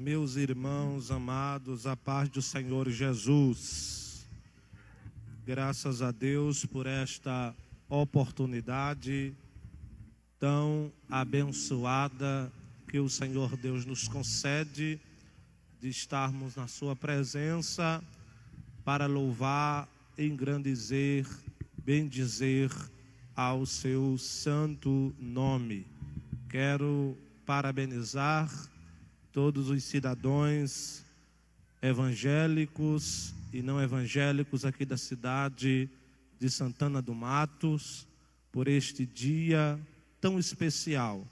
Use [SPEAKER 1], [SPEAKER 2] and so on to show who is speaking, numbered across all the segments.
[SPEAKER 1] Meus irmãos amados, a paz do Senhor Jesus. Graças a Deus por esta oportunidade tão abençoada que o Senhor Deus nos concede de estarmos na sua presença para louvar, engrandecer, bendizer ao seu santo nome. Quero parabenizar todos os cidadãos evangélicos e não evangélicos aqui da cidade de Santana do Matos por este dia tão especial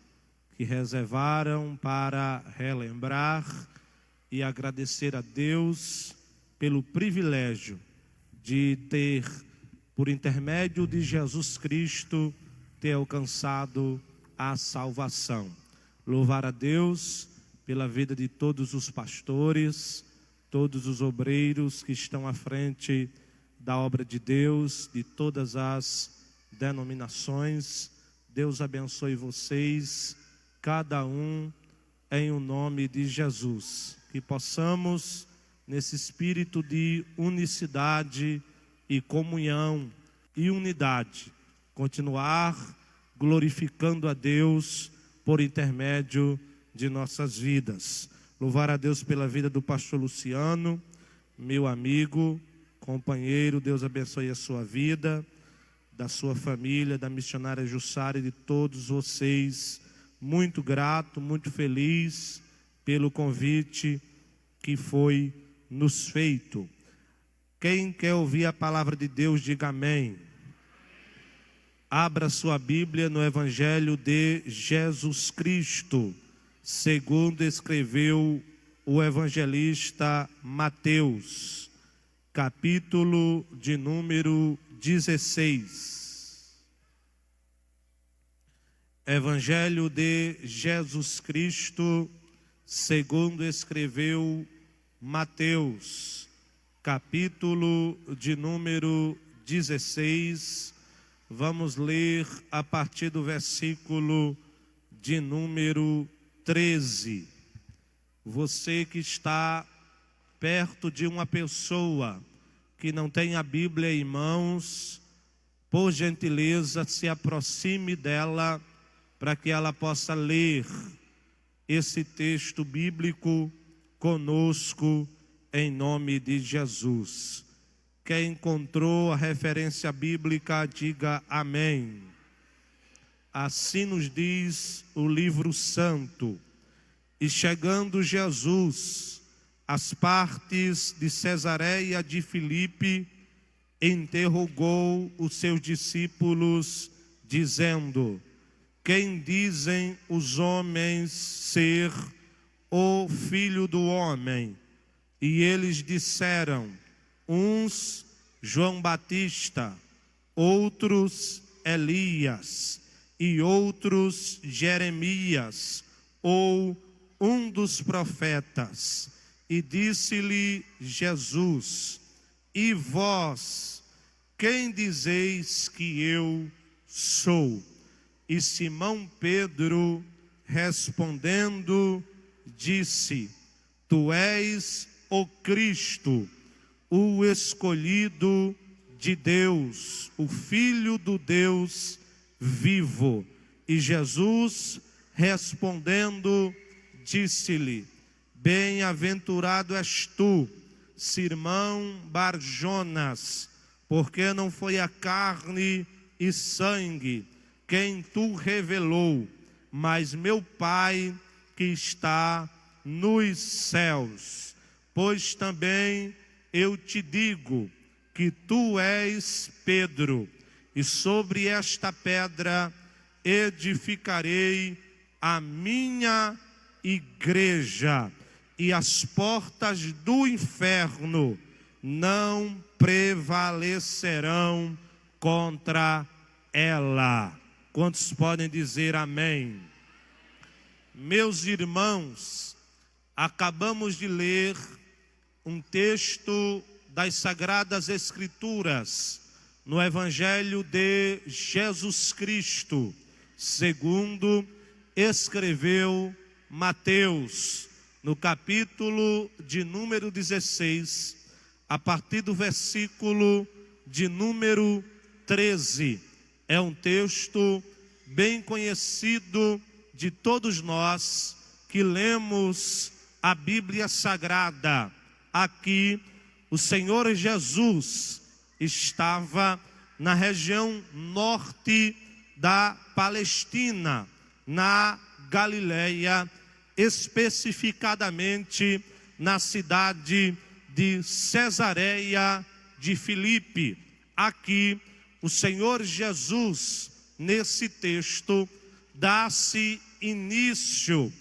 [SPEAKER 1] que reservaram para relembrar e agradecer a Deus pelo privilégio de ter, por intermédio de Jesus Cristo, ter alcançado a salvação. Louvar a Deus pela vida de todos os pastores, todos os obreiros que estão à frente da obra de Deus, de todas as denominações. Deus abençoe vocês, cada um em o nome de Jesus. Que possamos, nesse espírito de unicidade e comunhão e unidade, continuar glorificando a Deus por intermédio de nossas vidas. Louvar a Deus pela vida do pastor Luciano, meu amigo, companheiro. Deus abençoe a sua vida, da sua família, da missionária Jussara e de todos vocês. Muito grato, muito feliz pelo convite que foi nos feito. Quem quer ouvir a palavra de Deus, diga amém. Abra sua Bíblia no Evangelho de Jesus Cristo, segundo escreveu o evangelista Mateus, capítulo de número 16. Evangelho de Jesus Cristo, segundo escreveu Mateus, capítulo de número 16. Vamos ler a partir do versículo de número 13. Você que está perto de uma pessoa que não tem a Bíblia em mãos, por gentileza, se aproxime dela para que ela possa ler esse texto bíblico conosco em nome de Jesus. Quem encontrou a referência bíblica, diga amém. Assim nos diz o livro santo. E chegando Jesus às partes de Cesareia de Filipe, interrogou os seus discípulos, dizendo: quem dizem os homens ser o Filho do Homem? E eles disseram: uns João Batista, outros Elias, e outros Jeremias, ou um dos profetas. E disse-lhe Jesus: e vós, quem dizeis que eu sou? E Simão Pedro, respondendo, disse: tu és o Cristo, o escolhido de Deus, o Filho do Deus vivo. E Jesus, respondendo, disse-lhe: bem-aventurado és tu, Simão Bar-Jonas, porque não foi a carne e sangue quem tu revelou, mas meu Pai que está nos céus. Pois também eu te digo que tu és Pedro, e sobre esta pedra edificarei a minha igreja, e as portas do inferno não prevalecerão contra ela. Quantos podem dizer amém? Meus irmãos, acabamos de ler um texto das Sagradas Escrituras no Evangelho de Jesus Cristo, segundo escreveu Mateus, no capítulo de número 16, a partir do versículo de número 13. É um texto bem conhecido de todos nós que lemos a Bíblia Sagrada. Aqui, o Senhor Jesus estava na região norte da Palestina, na Galileia, especificadamente na cidade de Cesareia de Filipe. Aqui, o Senhor Jesus, nesse texto, dá-se início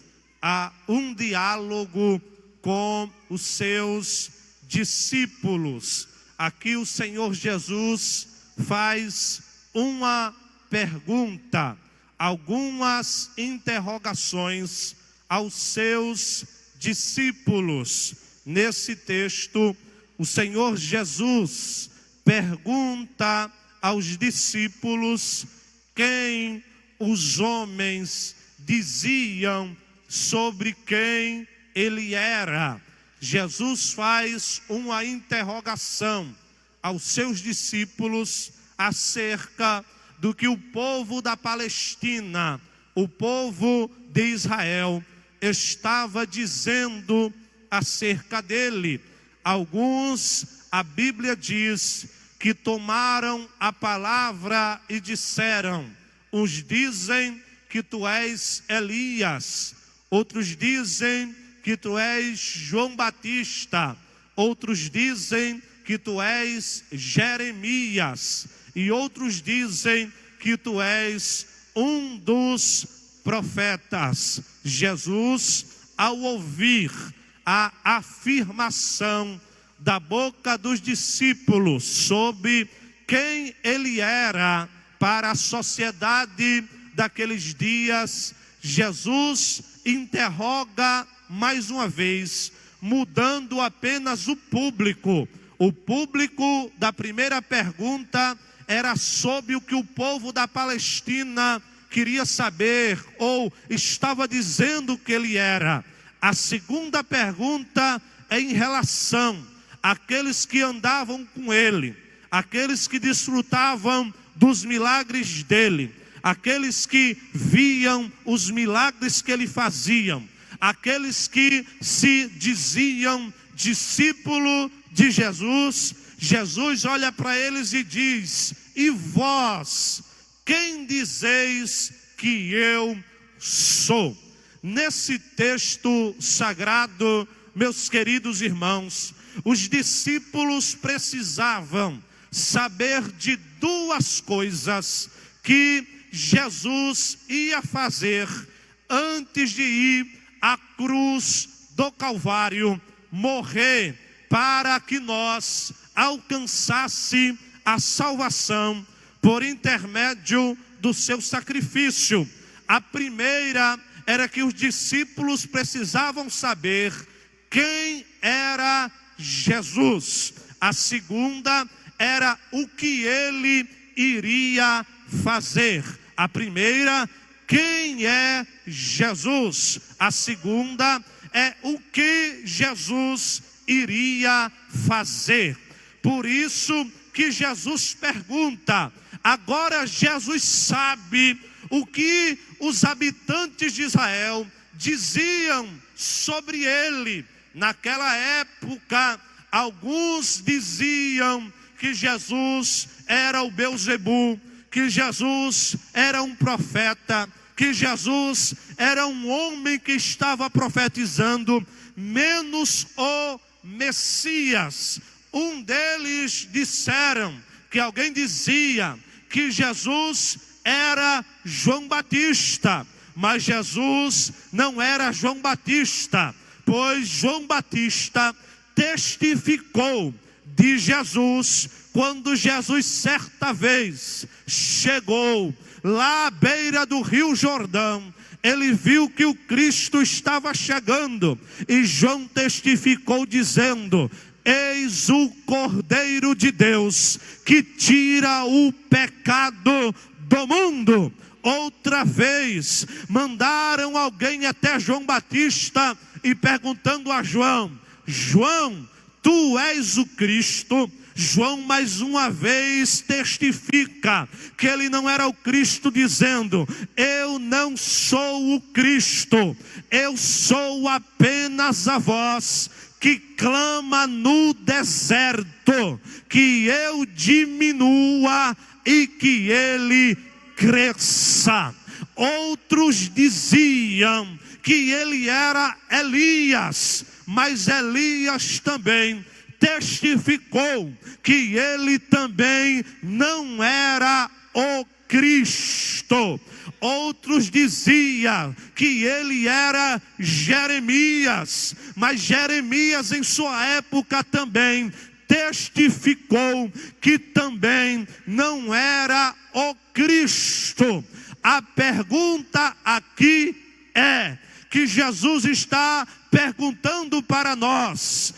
[SPEAKER 1] a um diálogo com os seus discípulos. Aqui o Senhor Jesus faz uma pergunta, algumas interrogações aos seus discípulos. Nesse texto, o Senhor Jesus pergunta aos discípulos quem os homens diziam sobre quem ele era. Jesus faz uma interrogação aos seus discípulos acerca do que o povo da Palestina, o povo de Israel, estava dizendo acerca dele. Alguns, a Bíblia diz, que tomaram a palavra e disseram: uns dizem que tu és Elias, outros dizem que tu és João Batista, outros dizem que tu és Jeremias, e outros dizem que tu és um dos profetas. Jesus, ao ouvir a afirmação da boca dos discípulos sobre quem ele era para a sociedade daqueles dias, Jesus interroga mais uma vez, mudando apenas o público. O público da primeira pergunta era sobre o que o povo da Palestina queria saber ou estava dizendo que ele era. A segunda pergunta é em relação àqueles que andavam com ele, aqueles que desfrutavam dos milagres dele, aqueles que viam os milagres que ele fazia, aqueles que se diziam discípulo de Jesus. Jesus olha para eles e diz: e vós, quem dizeis que eu sou? Nesse texto sagrado, meus queridos irmãos, os discípulos precisavam saber de duas coisas que Jesus ia fazer antes de ir à cruz do Calvário, morrer para que nós alcançasse a salvação por intermédio do seu sacrifício. A primeira era que os discípulos precisavam saber quem era Jesus. A segunda era o que ele iria fazer. A primeira, quem é Jesus? A segunda é o que Jesus iria fazer. Por isso que Jesus pergunta. Agora Jesus sabe o que os habitantes de Israel diziam sobre ele. Naquela época, alguns diziam que Jesus era o Belzebu, que Jesus era um profeta, que Jesus era um homem que estava profetizando, menos o Messias. Um deles disseram que alguém dizia que Jesus era João Batista, mas Jesus não era João Batista, pois João Batista testificou de Jesus quando Jesus certa vez chegou lá à beira do Rio Jordão. Ele viu que o Cristo estava chegando e João testificou dizendo: eis o Cordeiro de Deus que tira o pecado do mundo. Outra vez, mandaram alguém até João Batista e perguntando a João: João, tu és o Cristo? João mais uma vez testifica que ele não era o Cristo, dizendo: eu não sou o Cristo, eu sou apenas a voz que clama no deserto, que eu diminua e que ele cresça. Outros diziam que ele era Elias, mas Elias também testificou que ele também não era o Cristo. Outros diziam que ele era Jeremias, mas Jeremias em sua época também testificou que também não era o Cristo. A pergunta aqui é que Jesus está perguntando para nós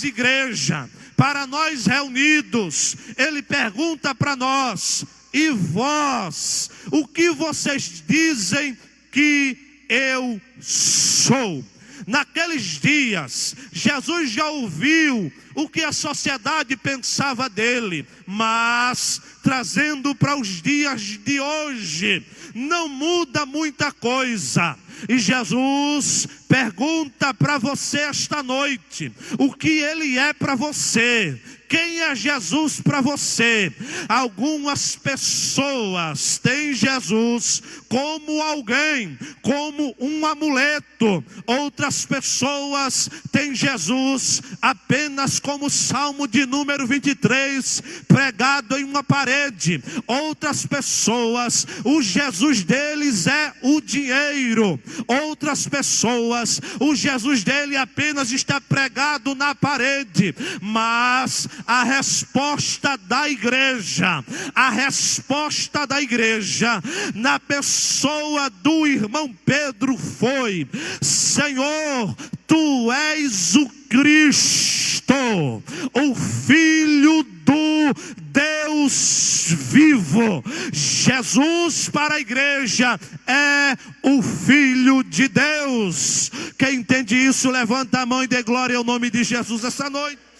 [SPEAKER 1] igreja, para nós reunidos. Ele pergunta para nós: e vós, o que vocês dizem que eu sou? Naqueles dias, Jesus já ouviu o que a sociedade pensava dele, mas trazendo para os dias de hoje, não muda muita coisa. E Jesus pergunta para você esta noite: o que ele é para você? Quem é Jesus para você? Algumas pessoas têm Jesus como alguém, como um amuleto. Outras pessoas têm Jesus apenas como o Salmo de número 23, pregado em uma parede. Outras pessoas, o Jesus deles é o dinheiro. Outras pessoas, o Jesus dele apenas está pregado na parede. Mas a resposta da igreja na pessoa do irmão Pedro foi: Senhor, tu és o Cristo, o Filho do Deus vivo. Jesus para a igreja é o Filho de Deus. Quem entende isso, levanta a mão e dê glória ao nome de Jesus essa noite.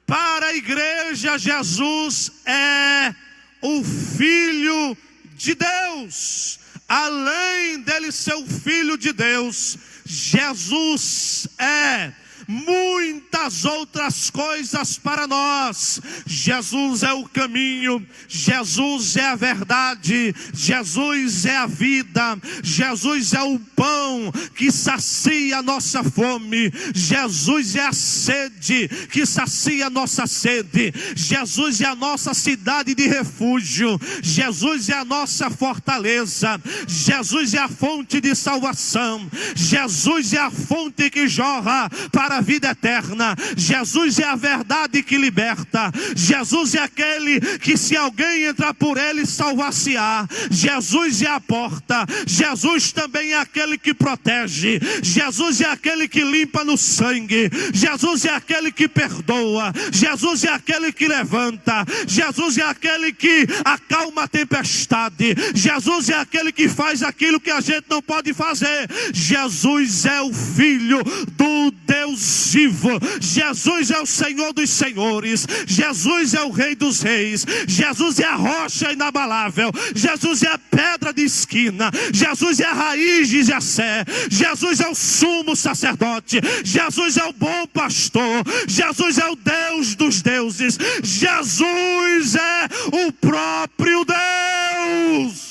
[SPEAKER 1] Para a igreja, Jesus é o Filho de Deus. Além dele ser o Filho de Deus, Jesus é muitas outras coisas para nós. Jesus é o caminho, Jesus é a verdade, Jesus é a vida, Jesus é o pão que sacia a nossa fome, Jesus é a sede que sacia a nossa sede, Jesus é a nossa cidade de refúgio, Jesus é a nossa fortaleza, Jesus é a fonte de salvação, Jesus é a fonte que jorra para a vida eterna. Jesus é a verdade que liberta. Jesus é aquele que, se alguém entrar por ele, salvar-se-á. Jesus é a porta. Jesus também é aquele que protege. Jesus é aquele que limpa no sangue. Jesus é aquele que perdoa. Jesus é aquele que levanta. Jesus é aquele que acalma a tempestade. Jesus é aquele que faz aquilo que a gente não pode fazer. Jesus é o Filho do Deus vivo. Jesus é o Senhor dos senhores. Jesus é o Rei dos reis. Jesus é a rocha inabalável. Jesus é a pedra de esquina. Jesus é a raiz de Jessé. Jesus é o sumo sacerdote. Jesus é o bom pastor. Jesus é o Deus dos deuses. Jesus é o próprio Deus.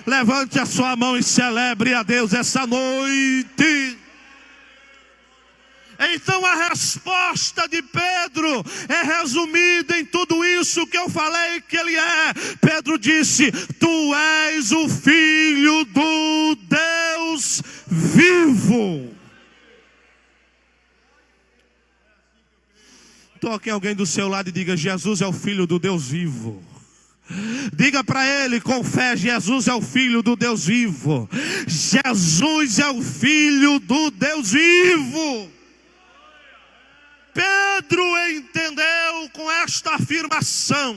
[SPEAKER 1] Levante a sua mão e celebre a Deus essa noite. Então a resposta de Pedro é resumida em tudo isso que eu falei que ele é. Pedro disse: tu és o Filho do Deus vivo. Toque alguém do seu lado e diga: Jesus é o Filho do Deus vivo. Diga para ele com fé: Jesus é o Filho do Deus vivo. Jesus é o Filho do Deus vivo. Pedro entendeu com esta afirmação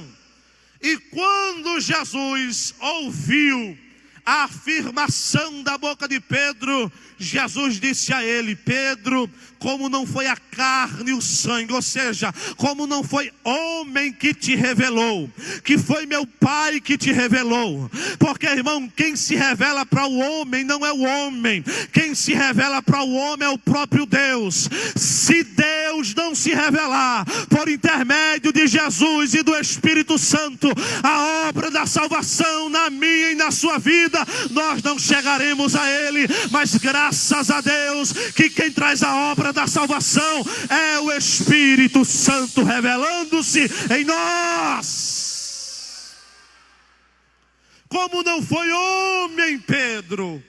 [SPEAKER 1] E quando Jesus ouviu a afirmação da boca de Pedro, Jesus disse a ele: Pedro, como não foi a carne e o sangue, ou seja, como não foi homem que te revelou, que foi meu Pai que te revelou. Porque, irmão, quem se revela para o homem não é o homem, quem se revela para o homem é o próprio Deus. Se Deus não se revelar por intermédio de Jesus e do Espírito Santo, a obra da salvação na minha e na sua vida, nós não chegaremos a Ele. Mas graças a Deus que quem traz a obra da salvação é o Espírito Santo revelando-se em nós. Como não foi homem, Pedro,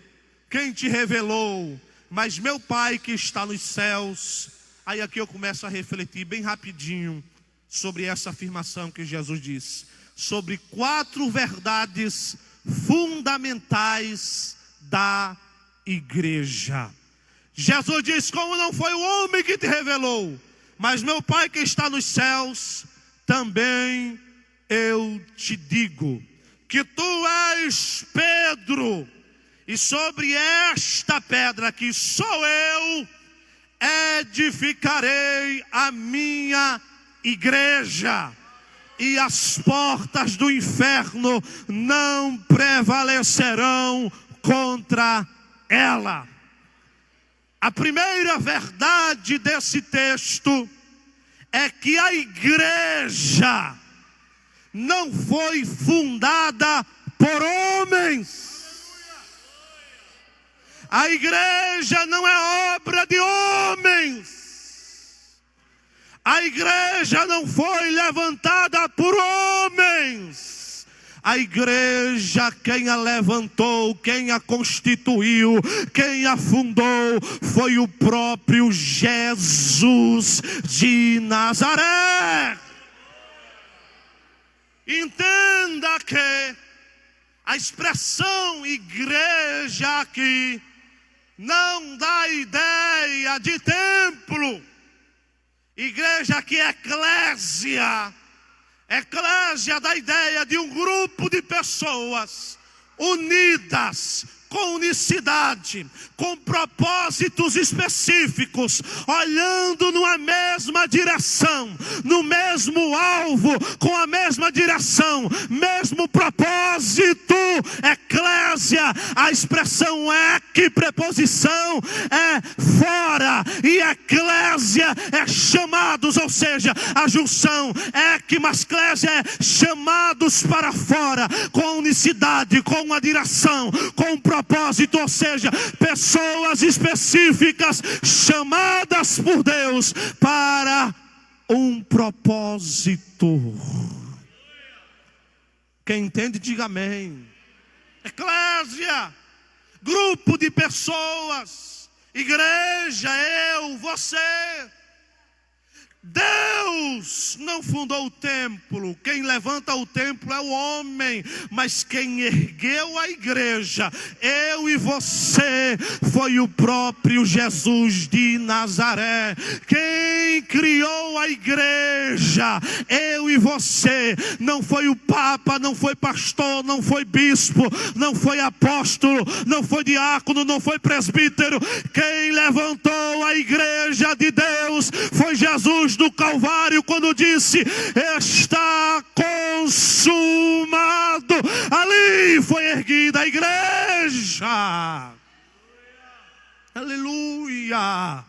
[SPEAKER 1] quem te revelou, mas meu Pai que está nos céus. Aí aqui eu começo a refletir bem rapidinho sobre essa afirmação que Jesus disse, sobre 4 verdades fundamentais da igreja. Jesus diz: como não foi o homem que te revelou, mas meu Pai que está nos céus, também eu te digo que tu és Pedro, e sobre esta pedra que sou eu, edificarei a minha igreja, e as portas do inferno não prevalecerão contra ela. A primeira verdade desse texto é que a igreja não foi fundada por homens. A igreja não é obra de homens. A igreja não foi levantada por homens. A igreja, quem a levantou, quem a constituiu, quem a fundou, foi o próprio Jesus de Nazaré. Entenda que a expressão igreja aqui não dá ideia de templo. Igreja aqui é eclésia. Eclésia dá ideia de um grupo de pessoas unidas, com unicidade, com propósitos específicos, olhando numa mesma direção, no mesmo alvo, com a mesma direção, mesmo propósito. Eclésia, a expressão ek, preposição, é fora, e eclésia é chamados, ou seja, a junção ek mais eclésia é chamados para fora, com unicidade, com uma direção, com um propósito, ou seja, pessoas específicas chamadas por Deus para um propósito. Quem entende, diga amém. Eclésia, grupo de pessoas, igreja, eu, você. Deus não fundou o templo, quem levanta o templo é o homem, mas quem ergueu a igreja, eu e você, foi o próprio Jesus de Nazaré. Quem criou a igreja, eu e você, não foi o Papa, não foi pastor, não foi bispo, não foi apóstolo, não foi diácono, não foi presbítero. Quem levantou a igreja de Deus foi Jesus do Calvário, quando disse: está consumado. Ali foi erguida a igreja. Aleluia.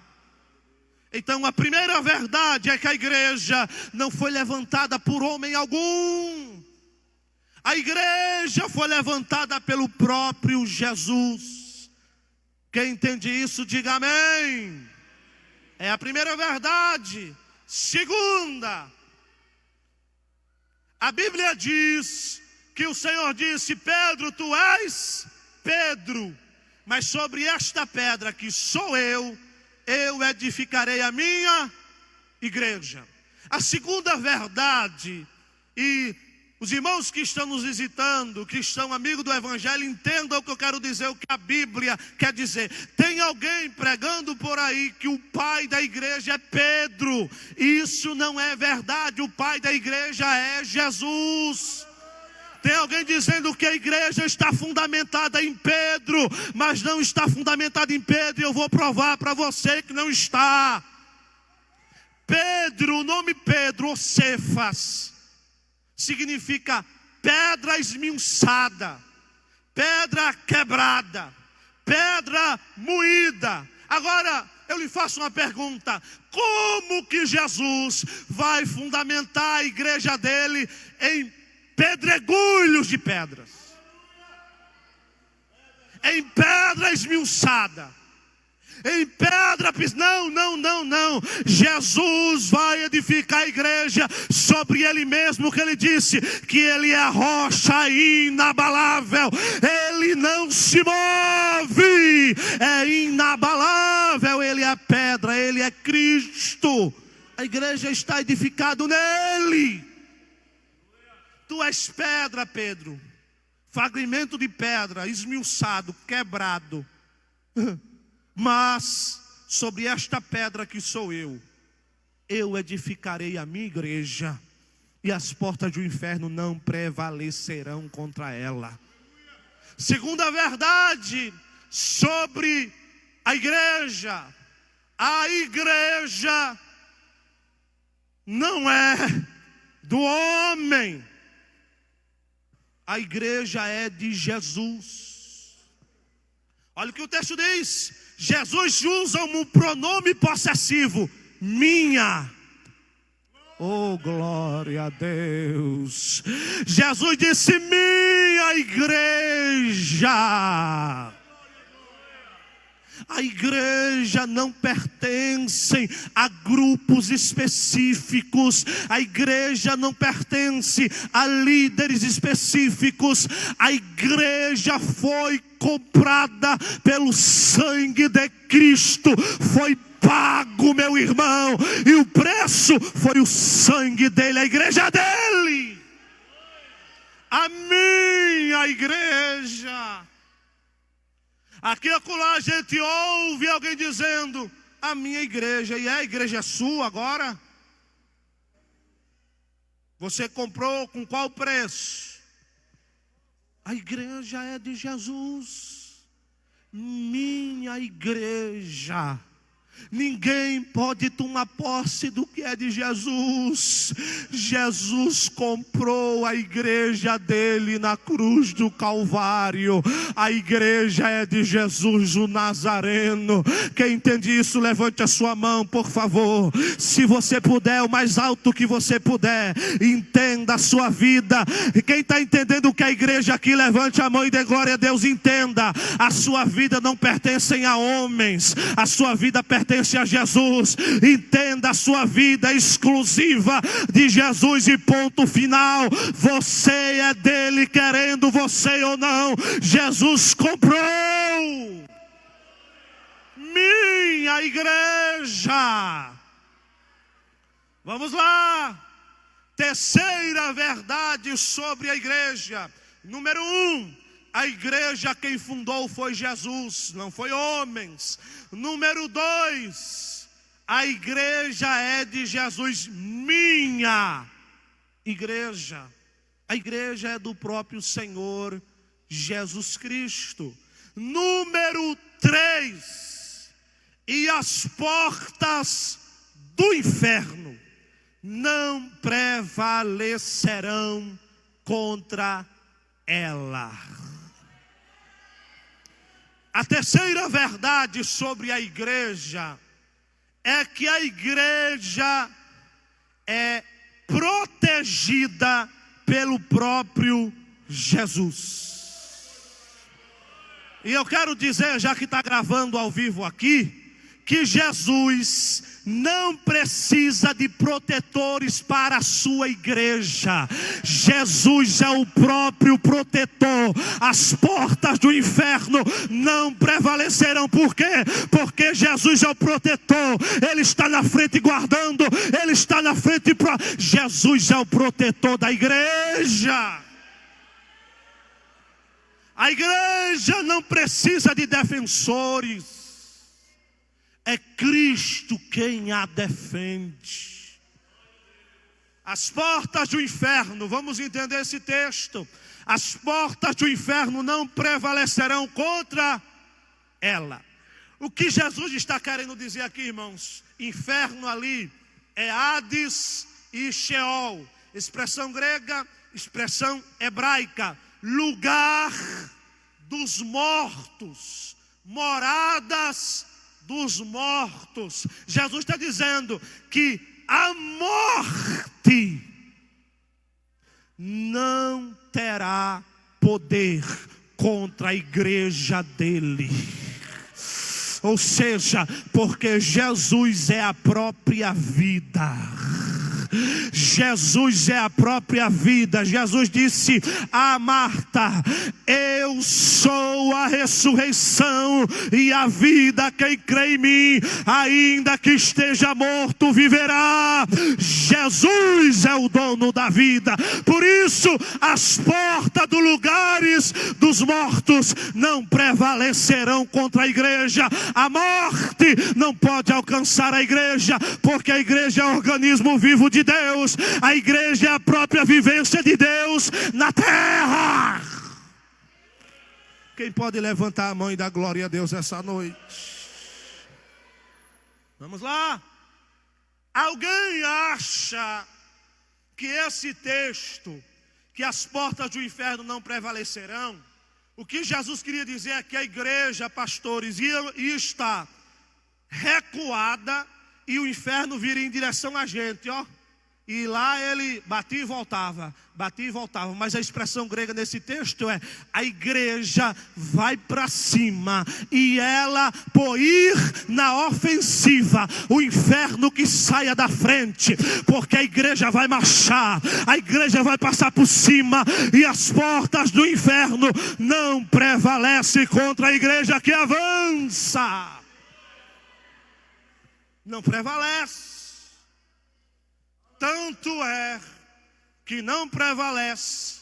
[SPEAKER 1] Então a primeira verdade é que a igreja não foi levantada por homem algum. A igreja foi levantada pelo próprio Jesus. Quem entende isso, diga amém. É a primeira verdade. Segunda, a Bíblia diz que o Senhor disse: Pedro, tu és Pedro, mas sobre esta pedra que sou eu edificarei a minha igreja. A segunda verdade, e os irmãos que estão nos visitando, que estão amigos do Evangelho, entendam o que eu quero dizer, o que a Bíblia quer dizer. Tem alguém pregando por aí que o pai da igreja é Pedro. Isso não é verdade, o pai da igreja é Jesus. Tem alguém dizendo que a igreja está fundamentada em Pedro, mas não está fundamentada em Pedro, e eu vou provar para você que não está. Pedro, o nome Pedro, ou Cefas, significa pedra esmiuçada, pedra quebrada, pedra moída. Agora, eu lhe faço uma pergunta: como que Jesus vai fundamentar a igreja dele em pedregulhos de pedras? Em pedra esmiuçada, em pedra, não. Jesus vai edificar a igreja sobre ele mesmo, que ele disse que ele é a rocha inabalável, ele não se move, é inabalável, ele é a pedra, ele é Cristo. A igreja está edificada nele. Tu és pedra, Pedro, fragmento de pedra, esmiuçado, quebrado. Mas sobre esta pedra que sou eu edificarei a minha igreja, e as portas do inferno não prevalecerão contra ela. Segunda verdade sobre a igreja não é do homem, a igreja é de Jesus. Olha o que o texto diz. Jesus usa um pronome possessivo, minha. Oh, glória a Deus. Jesus disse, minha igreja. A igreja não pertence a grupos específicos. A igreja não pertence a líderes específicos. A igreja foi comprada pelo sangue de Cristo. Foi pago, meu irmão. E o preço foi o sangue dele. A igreja é dele. A minha igreja. Aqui e acolá a gente ouve alguém dizendo, a minha igreja, e a igreja é sua agora? Você comprou com qual preço? A igreja é de Jesus. Minha igreja. Ninguém pode tomar posse do que é de Jesus. Jesus comprou a igreja dele na cruz do Calvário. A igreja é de Jesus o Nazareno. Quem entende isso, levante a sua mão, por favor. Se você puder, o mais alto que você puder, entenda a sua vida. Quem está entendendo o que é a igreja aqui, levante a mão e dê glória a Deus. Entenda, a sua vida não pertence a homens, a sua vida pertence a Jesus. Entenda, a sua vida exclusiva de Jesus e ponto final. Você é dele, querendo você ou não. Jesus comprou minha igreja. Vamos lá. Terceira verdade sobre a igreja. Número 1. A igreja quem fundou foi Jesus, não foi homens. Número 2, a igreja é de Jesus, minha igreja. A igreja é do próprio Senhor Jesus Cristo. Número 3, e as portas do inferno não prevalecerão contra ela. A terceira verdade sobre a igreja é que a igreja é protegida pelo próprio Jesus. E eu quero dizer, já que está gravando ao vivo aqui, que Jesus não precisa de protetores para a sua igreja. Jesus é o próprio protetor. As portas do inferno não prevalecerão. Por quê? Porque Jesus é o protetor. Ele está na frente guardando. Ele está na frente. Jesus é o protetor da igreja. A igreja não precisa de defensores. É Cristo quem a defende. As portas do inferno, vamos entender esse texto. as portas do inferno não prevalecerão contra ela. O que Jesus está querendo dizer aqui, irmãos? Inferno ali é Hades e Sheol. Expressão grega, expressão hebraica. Lugar dos mortos, moradas dos mortos. Jesus está dizendo que a morte não terá poder contra a igreja dele. Ou seja, porque Jesus é a própria vida. Jesus é a própria vida. Jesus disse a Marta: eu sou a ressurreição e a vida. Quem crê em mim, ainda que esteja morto, viverá. Jesus é o dono da vida. Por isso as portas dos lugares dos mortos não prevalecerão contra a igreja. A morte não pode alcançar a igreja, porque a igreja é o organismo vivo de Deus. A igreja é a própria vivência de Deus na terra. Quem pode levantar a mão e dar glória a Deus essa noite? Vamos lá. Alguém acha que esse texto, que as portas do inferno não prevalecerão, o que Jesus queria dizer é que a igreja, pastores, ia estar recuada e o inferno viria em direção a gente, ó. E lá ele batia e voltava, mas a expressão grega nesse texto é: a igreja vai para cima e ela, por ir na ofensiva, o inferno que saia da frente, porque a igreja vai marchar, a igreja vai passar por cima, e as portas do inferno não prevalecem contra a igreja que avança. Não prevalece. Tanto é que não prevalece,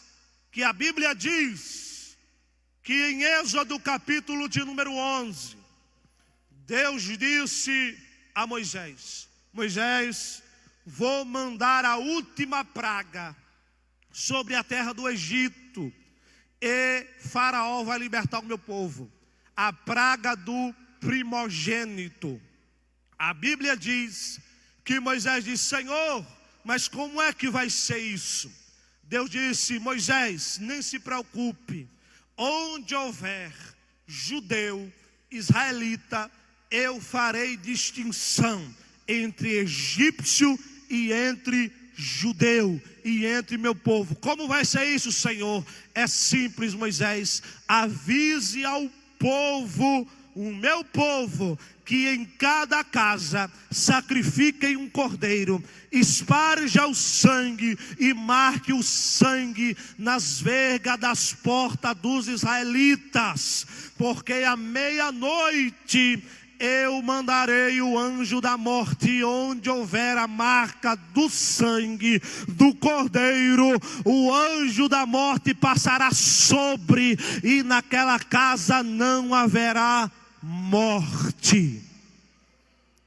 [SPEAKER 1] que a Bíblia diz que em Êxodo capítulo de número 11, Deus disse a Moisés: Moisés, vou mandar a última praga sobre a terra do Egito, e Faraó vai libertar o meu povo, a praga do primogênito. A Bíblia diz que Moisés disse: Senhor, mas como é que vai ser isso? Deus disse: Moisés, nem se preocupe, onde houver judeu, israelita, eu farei distinção entre egípcio e entre judeu e entre meu povo. Como vai ser isso, Senhor? É simples, Moisés, avise ao povo, o meu povo, que em cada casa sacrifiquem um cordeiro, esparja o sangue e marque o sangue nas vergas das portas dos israelitas, porque à meia-noite eu mandarei o anjo da morte, onde houver a marca do sangue do cordeiro, o anjo da morte passará sobre, e naquela casa não haverá morte.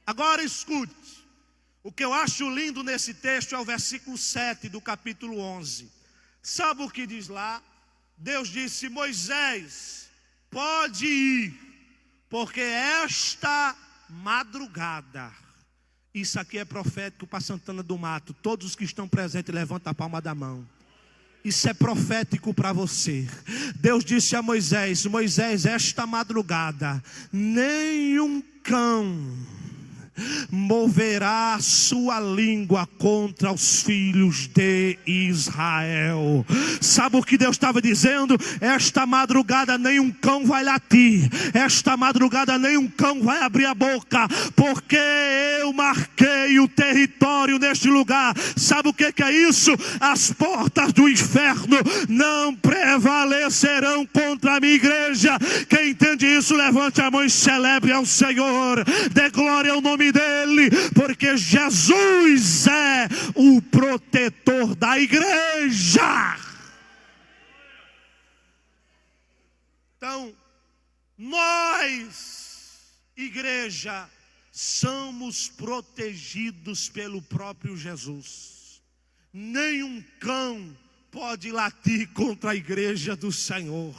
[SPEAKER 1] Agora escute, o que eu acho lindo nesse texto é o versículo 7 do capítulo 11. Sabe o que diz lá? Deus disse: Moisés, pode ir, porque esta madrugada, isso aqui é profético para Santana do Mato. Todos os que estão presentes, levantam a palma da mão. Isso é profético para você. Deus disse a Moisés: Moisés, esta madrugada, nenhum cão moverá sua língua contra os filhos de Israel. Sabe o que Deus estava dizendo? Esta madrugada nenhum cão vai latir, esta madrugada nenhum cão vai abrir a boca, porque eu marquei o território neste lugar. Sabe o que é isso? As portas do inferno não prevalecerão contra a minha igreja. Quem entende isso, levante a mão e celebre ao Senhor, dê glória ao nome dele, porque Jesus é o protetor da igreja. Então, nós, igreja, somos protegidos pelo próprio Jesus. Nenhum cão pode latir contra a igreja do Senhor.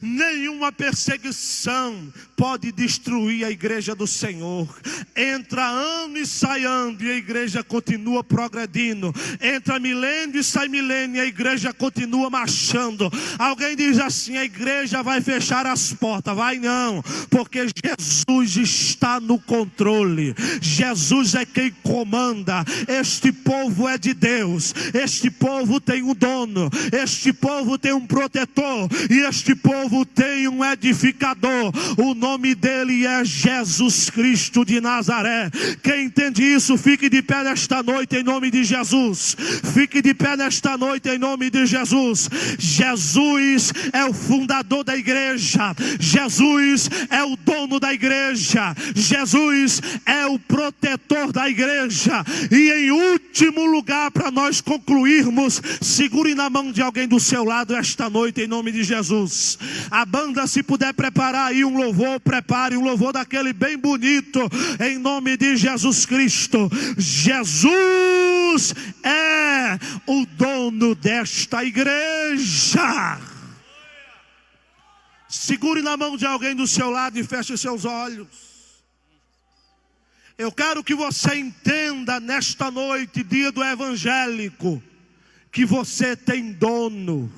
[SPEAKER 1] Nenhuma perseguição pode destruir a igreja do Senhor. Entra ano e sai ano e a igreja continua progredindo. Entra milênio e sai milênio e a igreja continua marchando. Alguém diz assim: a igreja vai fechar as portas. Vai não, porque Jesus está no controle. Jesus é quem comanda. Este povo é de Deus. Este povo tem um dono. Este povo tem um protetor. E este povo tem um edificador. O nome dele é Jesus Cristo de Nazaré. Quem entende isso, fique de pé nesta noite em nome de Jesus. Fique de pé nesta noite em nome de Jesus. Jesus é o fundador da igreja. Jesus é o dono da igreja. Jesus é o protetor da igreja. E em último lugar, para nós concluirmos, segure na mão de alguém do seu lado esta noite em nome de Jesus. A banda, se puder preparar aí um louvor, prepare um louvor daquele bem bonito, em nome de Jesus Cristo. Jesus é o dono desta igreja. Segure na mão de alguém do seu lado e feche seus olhos. Eu quero que você entenda nesta noite, dia do evangélico, que você tem dono,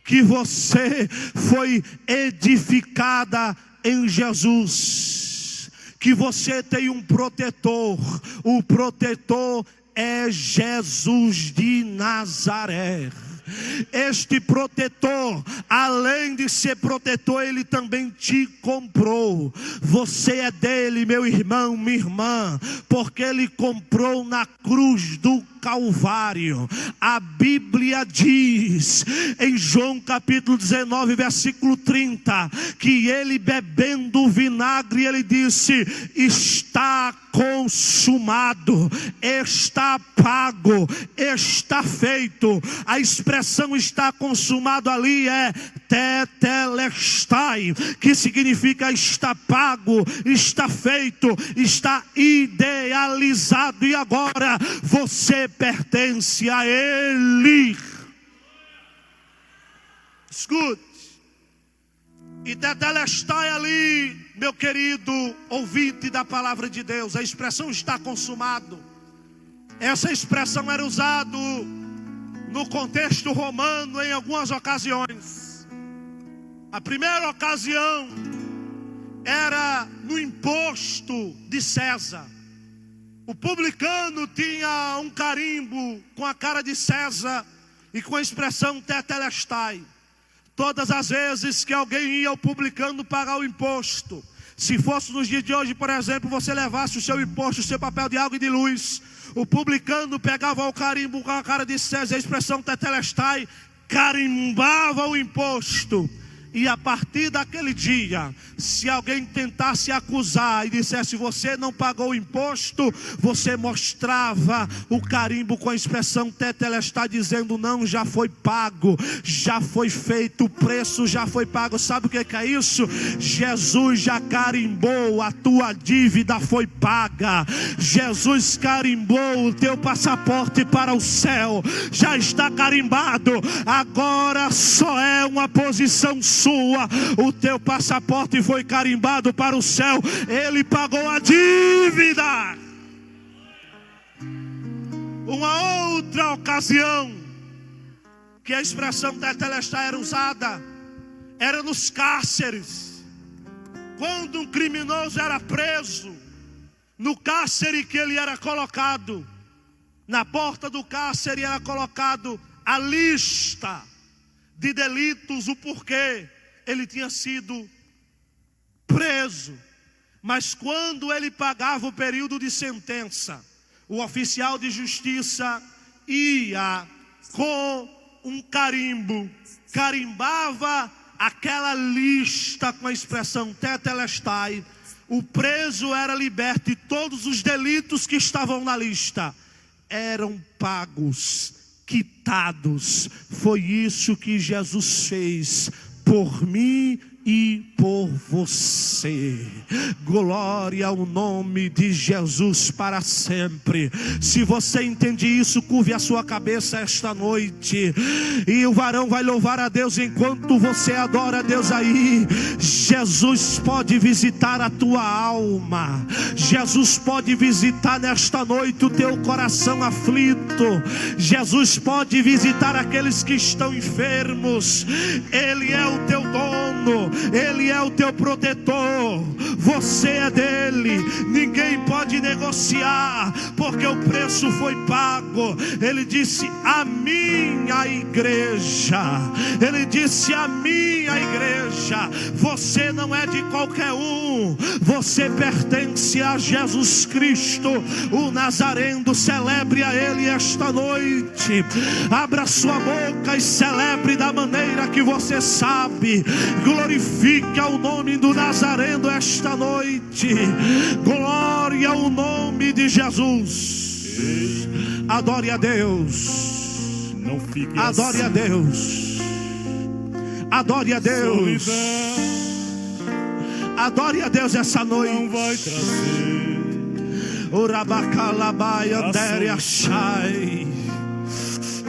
[SPEAKER 1] que você foi edificada em Jesus, que você tem um protetor. O protetor é Jesus de Nazaré. Este protetor, além de ser protetor, ele também te comprou. Você é dele, meu irmão, minha irmã, porque ele comprou na cruz do Calvário. A Bíblia diz em João capítulo 19 versículo 30 que ele, bebendo o vinagre, ele disse: está consumado, está pago, está feito. A expressão está consumado ali é tetelestai, que significa está pago, está feito, está idealizado, e agora você pertence a Ele. Escute. E tetelestai ali, meu querido ouvinte da palavra de Deus, a expressão está consumado. Essa expressão era usada no contexto romano em algumas ocasiões. A primeira ocasião era no imposto de César. O publicano tinha um carimbo com a cara de César e com a expressão tetelestai. Todas as vezes que alguém ia ao publicano pagar o imposto, se fosse nos dias de hoje, por exemplo, você levasse o seu imposto, o seu papel de água e de luz, o publicano pegava o carimbo com a cara de César, a expressão tetelestai, carimbava o imposto. E a partir daquele dia, se alguém tentasse acusar e dissesse: você não pagou o imposto, você mostrava o carimbo com a expressão tetelestai, dizendo: não, já foi pago, já foi feito, o preço já foi pago. Sabe o que é isso? Jesus já carimbou, a tua dívida foi paga. Jesus carimbou o teu passaporte para o céu, já está carimbado. Agora só é uma posição sua. O teu passaporte foi carimbado para o céu. Ele pagou a dívida. Uma outra ocasião que a expressão tetelestai era usada era nos cárceres. Quando um criminoso era preso, no cárcere que ele era colocado, na porta do cárcere era colocado a lista de delitos, o porquê ele tinha sido preso. Mas quando ele pagava o período de sentença, o oficial de justiça ia com um carimbo, carimbava aquela lista com a expressão tetelestai. O preso era liberto e todos os delitos que estavam na lista eram pagos, quitados. Foi isso que Jesus fez por mim e por você. Glória ao nome de Jesus para sempre. Se você entende isso, curve a sua cabeça esta noite, e o varão vai louvar a Deus enquanto você adora a Deus aí. Jesus pode visitar a tua alma. Jesus pode visitar nesta noite o teu coração aflito. Jesus pode visitar aqueles que estão enfermos. Ele é o teu dono, Ele é o teu protetor. Você é dele. Ninguém pode negociar, porque o preço foi pago. Ele disse: a minha igreja. Ele disse: a minha igreja. Você não é de qualquer um. Você pertence a Jesus Cristo, o Nazareno. Celebre a Ele esta noite. Abra sua boca e celebre da maneira que você sabe. Glorifique ao nome do Nazareno esta noite. Glória ao nome de Jesus. Adore a Deus.
[SPEAKER 2] Não fique
[SPEAKER 1] Adore
[SPEAKER 2] assim.
[SPEAKER 1] a Deus. Adore a Deus. Adore a Deus essa noite.
[SPEAKER 2] Não vai trazer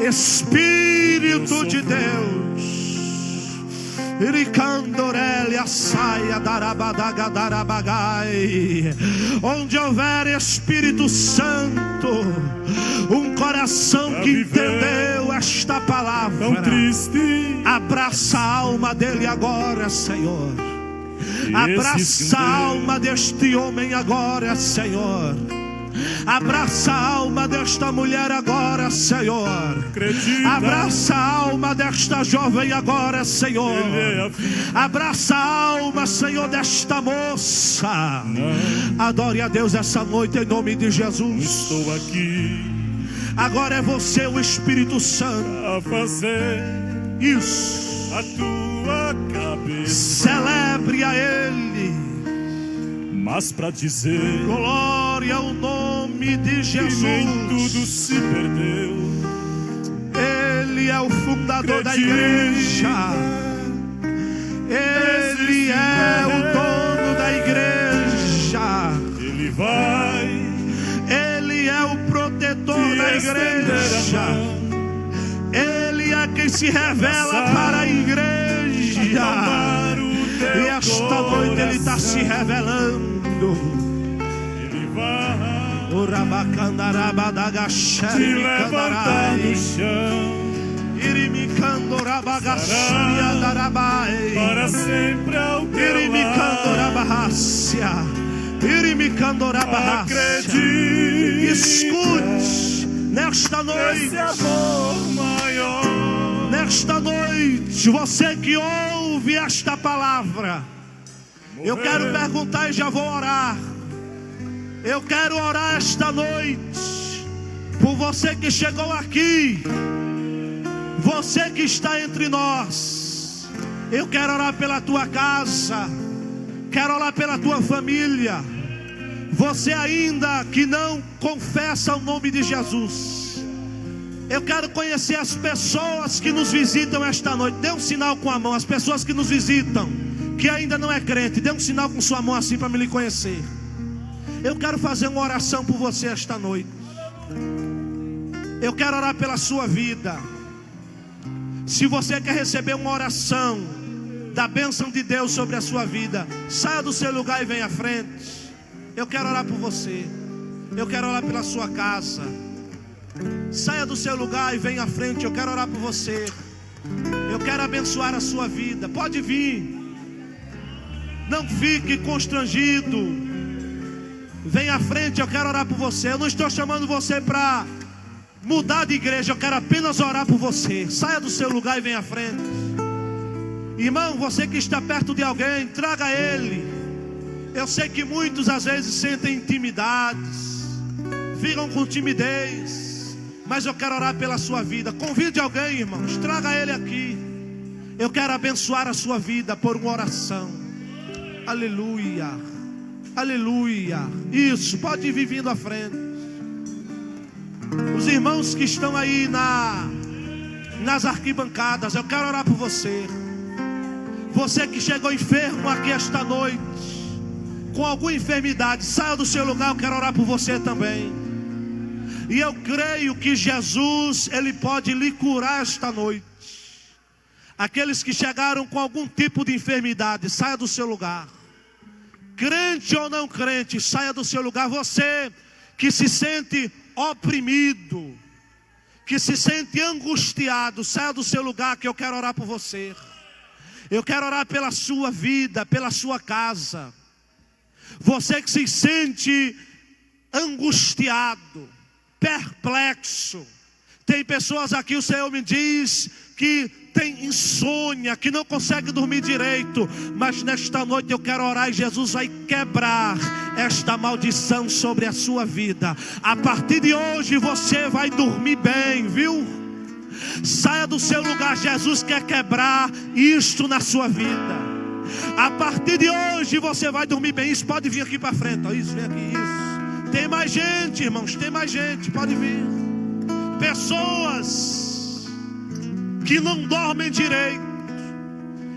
[SPEAKER 1] Espírito de Deus. Onde houver Espírito Santo, um coração que entendeu esta palavra,
[SPEAKER 2] tão triste,
[SPEAKER 1] abraça a alma dele agora, Senhor. Abraça a alma deste homem agora, Senhor. Abraça a alma desta mulher agora, Senhor.
[SPEAKER 2] Acredita.
[SPEAKER 1] Abraça a alma desta jovem agora, Senhor. Abraça a alma, Senhor, desta moça. Adore a Deus essa noite em nome de Jesus.
[SPEAKER 2] Estou aqui.
[SPEAKER 1] Agora é você, o Espírito Santo,
[SPEAKER 2] a fazer
[SPEAKER 1] isso.
[SPEAKER 2] A tua cabeça.
[SPEAKER 1] Celebre a Ele.
[SPEAKER 2] Mas para dizer
[SPEAKER 1] glória ao nome de Jesus.
[SPEAKER 2] Que nem tudo se perdeu.
[SPEAKER 1] Ele é o fundador da igreja. Ele é o dono da igreja.
[SPEAKER 2] Ele vai.
[SPEAKER 1] Ele é o protetor da igreja. Ele é quem se revela para a igreja. E esta noite Ele está se revelando.
[SPEAKER 2] Ele vai
[SPEAKER 1] te
[SPEAKER 2] levantar do chão para sempre ao teu lado. Acredite.
[SPEAKER 1] Escute nesta noite.
[SPEAKER 2] Esse amor maior.
[SPEAKER 1] Nesta noite, você que ouve esta palavra, eu quero perguntar e já vou orar. Eu quero orar esta noite por você que chegou aqui, você que está entre nós. Eu quero orar pela tua casa, quero orar pela tua família. Você ainda que não confessa o nome de Jesus, eu quero conhecer as pessoas que nos visitam esta noite. Dê um sinal com a mão, as pessoas que nos visitam, que ainda não é crente, dê um sinal com sua mão assim para me lhe conhecer. Eu quero fazer uma oração por você esta noite. Eu quero orar pela sua vida. Se você quer receber uma oração da bênção de Deus sobre a sua vida, saia do seu lugar e venha à frente. Eu quero orar por você. Eu quero orar pela sua casa. Saia do seu lugar e venha à frente. Eu quero orar por você. Eu quero abençoar a sua vida. Pode vir. Não fique constrangido. Venha à frente, eu quero orar por você. Eu não estou chamando você para mudar de igreja. Eu quero apenas orar por você. Saia do seu lugar e venha à frente. Irmão, você que está perto de alguém, traga ele. Eu sei que muitos às vezes sentem intimidades, ficam com timidez, mas eu quero orar pela sua vida. Convide alguém, irmãos, traga ele aqui. Eu quero abençoar a sua vida por uma oração. Aleluia, aleluia. Isso, pode vir vindo à frente. Os irmãos que estão aí nas arquibancadas, eu quero orar por você. Você que chegou enfermo aqui esta noite, com alguma enfermidade, saia do seu lugar, eu quero orar por você também. E eu creio que Jesus, Ele pode lhe curar esta noite. Aqueles que chegaram com algum tipo de enfermidade, saia do seu lugar. Crente ou não crente, saia do seu lugar. Você que se sente oprimido, que se sente angustiado, saia do seu lugar que eu quero orar por você. Eu quero orar pela sua vida, pela sua casa. Você que se sente angustiado, perplexo. Tem pessoas aqui, o Senhor me diz, que tem insônia, que não consegue dormir direito. Mas nesta noite eu quero orar e Jesus vai quebrar esta maldição sobre a sua vida. A partir de hoje você vai dormir bem, viu? Saia do seu lugar, Jesus quer quebrar isto na sua vida. A partir de hoje você vai dormir bem. Isso, pode vir aqui para frente, ó. Isso, vem aqui, isso. Tem mais gente, irmãos, tem mais gente, pode vir. Pessoas que não dormem direito.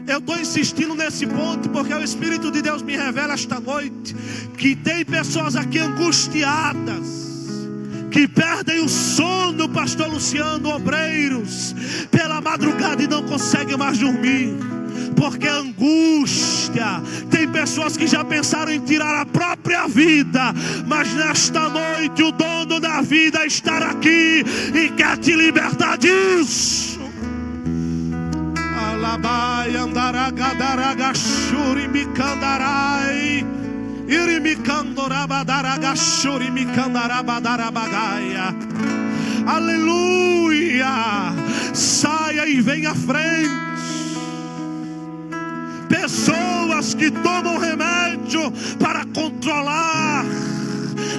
[SPEAKER 1] Eu estou insistindo nesse ponto porque o Espírito de Deus me revela esta noite que tem pessoas aqui angustiadas, que perdem o sono, pastor Luciano, obreiros, pela madrugada e não conseguem mais dormir, porque angústia. Tem pessoas que já pensaram em tirar a própria vida, mas nesta noite o dono da vida está aqui e quer te libertar disso. Alabai andaragadaragasuri mikandarai irimikandorabadaragasuri mikandarabadarabagai. Aleluia. Saia e venha à frente. Pessoas que tomam remédio para controlar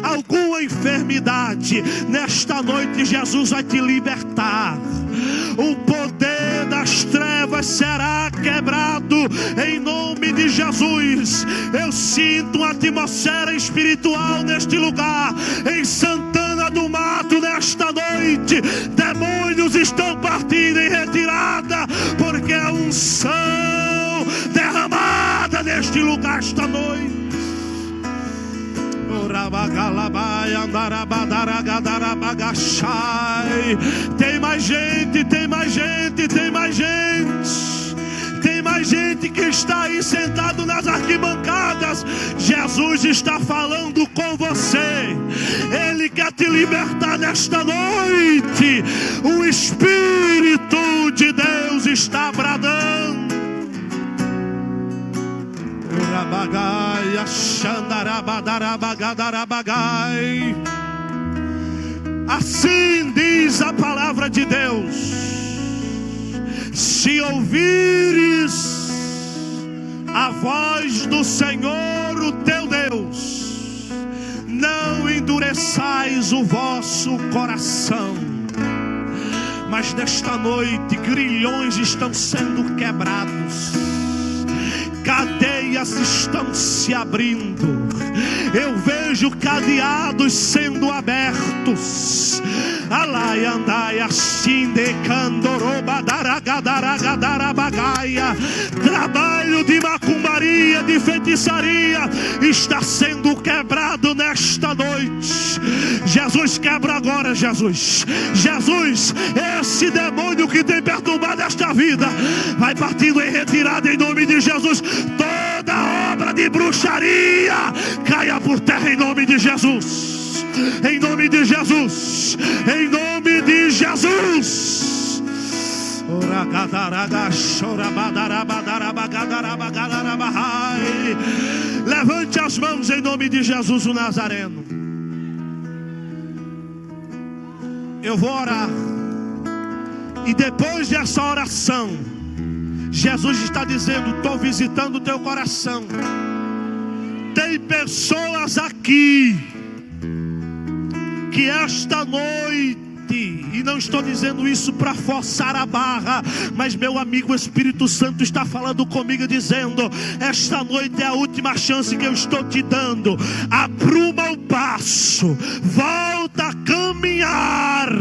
[SPEAKER 1] alguma enfermidade, nesta noite Jesus vai te libertar. O poder das trevas será quebrado em nome de Jesus. Eu sinto uma atmosfera espiritual neste lugar, em Santana do Mato, nesta noite. Demônios estão partindo em retirada, porque a unção derramada neste lugar esta noite. Tem mais gente, tem mais gente, tem mais gente. Tem mais gente que está aí sentado nas arquibancadas. Jesus está falando com você. Ele quer te libertar nesta noite. O Espírito de Deus está bradando. Assim diz a palavra de Deus: se ouvires a voz do Senhor, o teu Deus, não endureçais o vosso coração. Mas nesta noite grilhões estão sendo quebrados, cadeias estão se abrindo. Eu vejo cadeados sendo abertos. Alai andai assim de candorobadaragadaradarabagai. Trabalho de macumbaria, de feitiçaria está sendo quebrado nesta noite. Jesus quebra agora, Jesus. Jesus, esse demônio que tem perturbado esta vida vai partindo em retirada em nome de Jesus. Toda obra de bruxaria caia por terra em nome de Jesus. Em nome de Jesus. Em nome de Jesus. Levante as mãos em nome de Jesus o Nazareno. Eu vou orar. E depois dessa oração, Jesus está dizendo: estou visitando o teu coração. Tem pessoas aqui que esta noite, e não estou dizendo isso para forçar a barra, mas meu amigo, o Espírito Santo está falando comigo dizendo: esta noite é a última chance que eu estou te dando. Apruma o passo, volta a caminhar.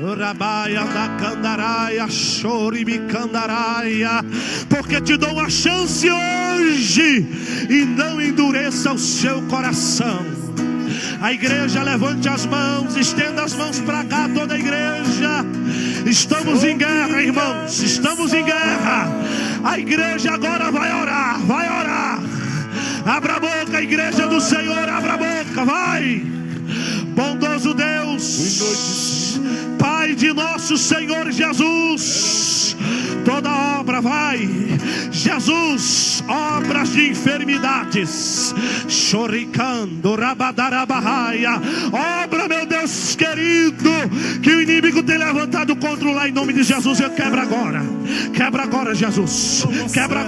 [SPEAKER 1] Rabaia da candaraia, chore me candaraia, porque te dou uma chance hoje, e não endureça o seu coração. A igreja levante as mãos, estenda as mãos para cá, toda a igreja. Estamos em guerra, irmãos, estamos em guerra. A igreja agora vai orar, vai orar. Abra a boca, igreja do Senhor, abra a boca, vai. Bondoso Deus, Pai de nosso Senhor Jesus, toda obra vai, Jesus, obras de enfermidades, choricando, rabadarabahaia, obra, meu Deus querido, que o inimigo tem levantado contra o lar, em nome de Jesus, eu quebro agora, Jesus, quebra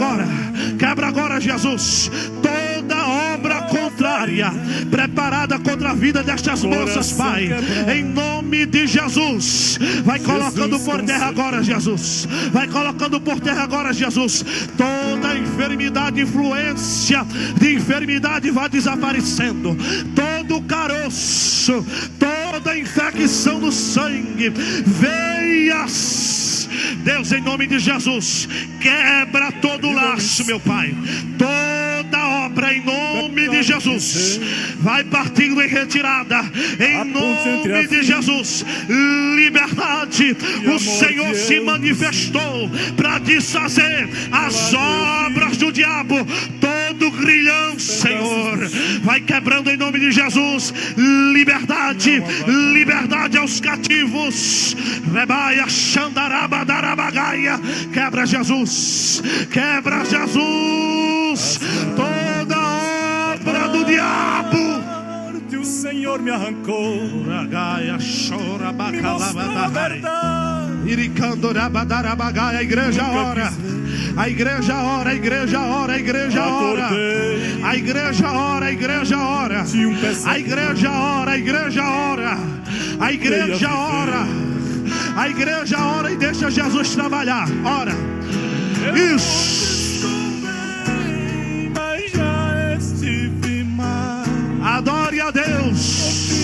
[SPEAKER 1] agora, Jesus, toda obra contrária, preparada contra a vida destas moças, Pai, em nome de Jesus, vai colocando por terra agora, Jesus, vai colocando por terra agora, Jesus, toda enfermidade, influência de enfermidade vai desaparecendo, todo caroço, toda infecção no sangue, veias, Deus, em nome de Jesus, quebra todo laço, meu Pai, toda obra em nome de Jesus, vai partindo em retirada, em nome de Jesus, liberdade, o Senhor se manifestou para desfazer as obras do diabo, todo grilhão, Senhor, vai quebrando em nome de Jesus, liberdade, liberdade aos cativos, rebaia, xandaraba, darabagaia, quebra Jesus, toda obra do diabo,
[SPEAKER 2] o Senhor me arrancou,
[SPEAKER 1] chora,
[SPEAKER 2] a igreja ora,
[SPEAKER 1] a igreja ora, a igreja ora, a igreja ora, a igreja ora, a igreja ora, a igreja ora, a igreja ora, a igreja ora, a igreja ora e deixa Jesus trabalhar, ora, isso,
[SPEAKER 2] mas já estive mal,
[SPEAKER 1] adore a Deus,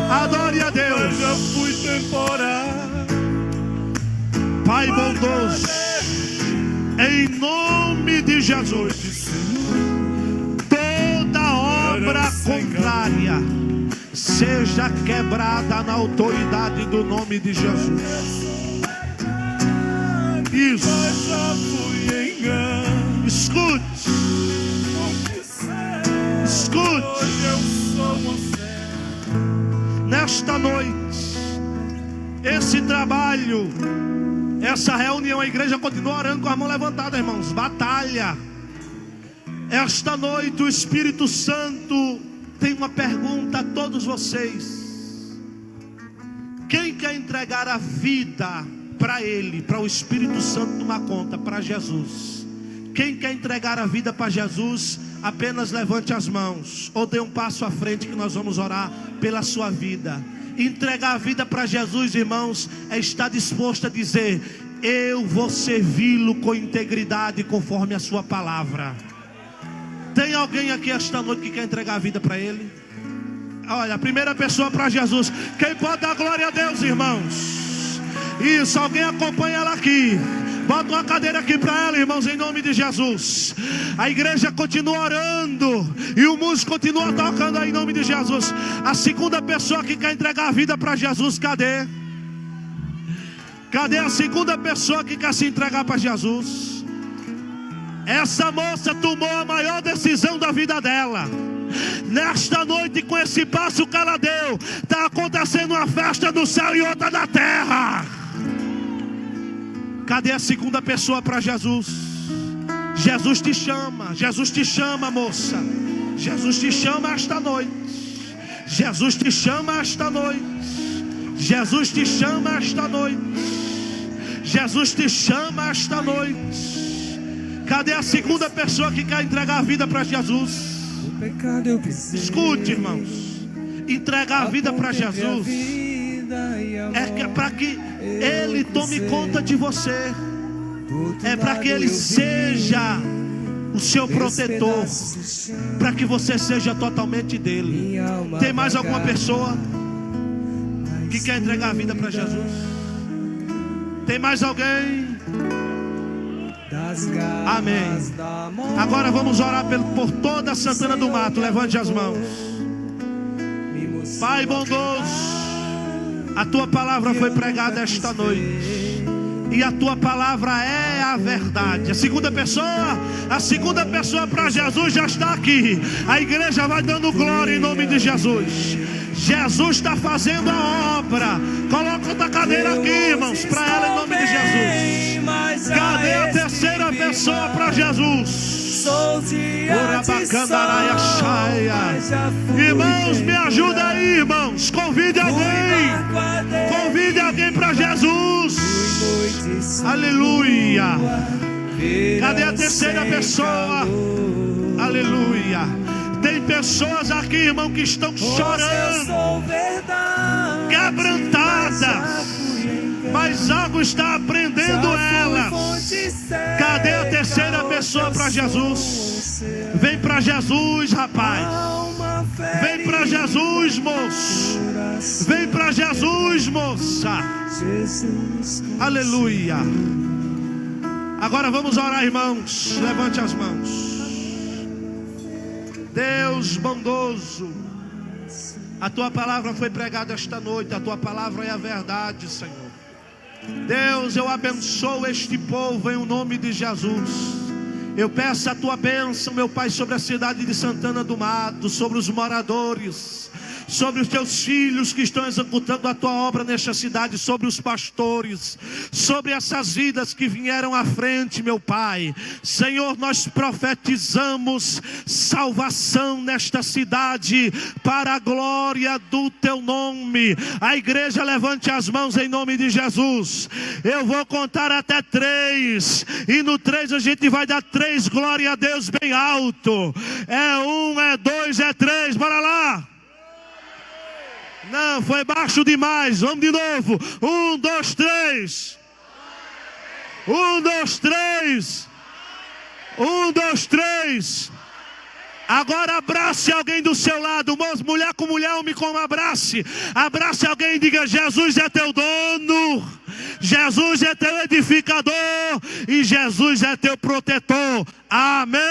[SPEAKER 1] adore a Deus,
[SPEAKER 2] já fui temporário,
[SPEAKER 1] Pai bondoso, em nome de Jesus, toda obra contrária seja quebrada na autoridade do nome de Jesus. Isso. Escute. Escute. Nesta noite, esse trabalho, essa reunião, a igreja continua orando com a mão levantada, irmãos. Batalha. Esta noite o Espírito Santo tem uma pergunta a todos vocês. Quem quer entregar a vida para Ele, para o Espírito Santo tomar conta, para Jesus? Quem quer entregar a vida para Jesus, apenas levante as mãos, ou dê um passo à frente que nós vamos orar pela sua vida. Entregar a vida para Jesus, irmãos, é estar disposto a dizer: eu vou servi-lo com integridade, conforme a sua palavra. Tem alguém aqui esta noite que quer entregar a vida para Ele? Olha, a primeira pessoa para Jesus. Quem pode dar glória a Deus, irmãos? Isso, alguém acompanha ela aqui. Bota uma cadeira aqui para ela, irmãos, em nome de Jesus. A igreja continua orando e o músico continua tocando aí, em nome de Jesus. A segunda pessoa que quer entregar a vida para Jesus, cadê? Cadê a segunda pessoa que quer se entregar para Jesus? Essa moça tomou a maior decisão da vida dela. Nesta noite, com esse passo que ela deu, está acontecendo uma festa no céu e outra na terra. Cadê a segunda pessoa para Jesus? Jesus te chama, moça. Jesus te chama esta noite. Jesus te chama esta noite. Jesus te chama esta noite. Jesus te chama esta noite. Cadê a segunda pessoa que quer entregar a vida para Jesus? Escute, irmãos. Entregar a vida para Jesus é para que Ele tome conta de você. É para que Ele seja o seu protetor, para que você seja totalmente dele. Tem mais alguma pessoa? que quer entregar a vida para Jesus? Tem mais alguém? Amém. Agora vamos orar por toda a Santana do Mato. Levante as mãos. Pai bondoso, a tua palavra foi pregada esta noite, e a tua palavra é a verdade. A segunda pessoa para Jesus já está aqui. A igreja vai dando glória em nome de Jesus. Jesus está fazendo a obra. Coloca outra cadeira aqui, irmãos, para ela em nome de Jesus. Cadê a terceira pessoa para Jesus? Irmãos, me ajuda aí, irmãos. Convide alguém para Jesus. Aleluia. Cadê a terceira pessoa? Aleluia. Tem pessoas aqui, irmão, que estão chorando, quebrantadas, mas algo está prendendo elas. Cadê a terceira pessoa para Jesus? Vem para Jesus, rapaz. Vem para Jesus, moço. Vem para Jesus, moça. Aleluia. Agora vamos orar, irmãos. Levante as mãos. Deus bondoso, a tua palavra foi pregada esta noite. A tua palavra é a verdade, Senhor. Deus, eu abençoo este povo em o nome de Jesus. Eu peço a tua bênção, meu Pai, sobre a cidade de Santana do Mato, sobre os moradores, sobre os teus filhos que estão executando a tua obra nesta cidade, sobre os pastores, sobre essas vidas que vieram à frente, meu Pai. Senhor, nós profetizamos salvação nesta cidade, para a glória do teu nome. A igreja levante as mãos em nome de Jesus. Eu vou contar até 3, e no 3 a gente vai dar 3 glória a Deus bem alto. É 1, é 2, é 3, bora lá. Não, foi baixo demais. Vamos de novo. 1, 2, 3. 1, 2, 3. 1, 2, 3. Agora abrace alguém do seu lado. Mulher com mulher, homem com abrace. Abrace alguém e diga: Jesus é teu dono, Jesus é teu edificador e Jesus é teu protetor. Amém.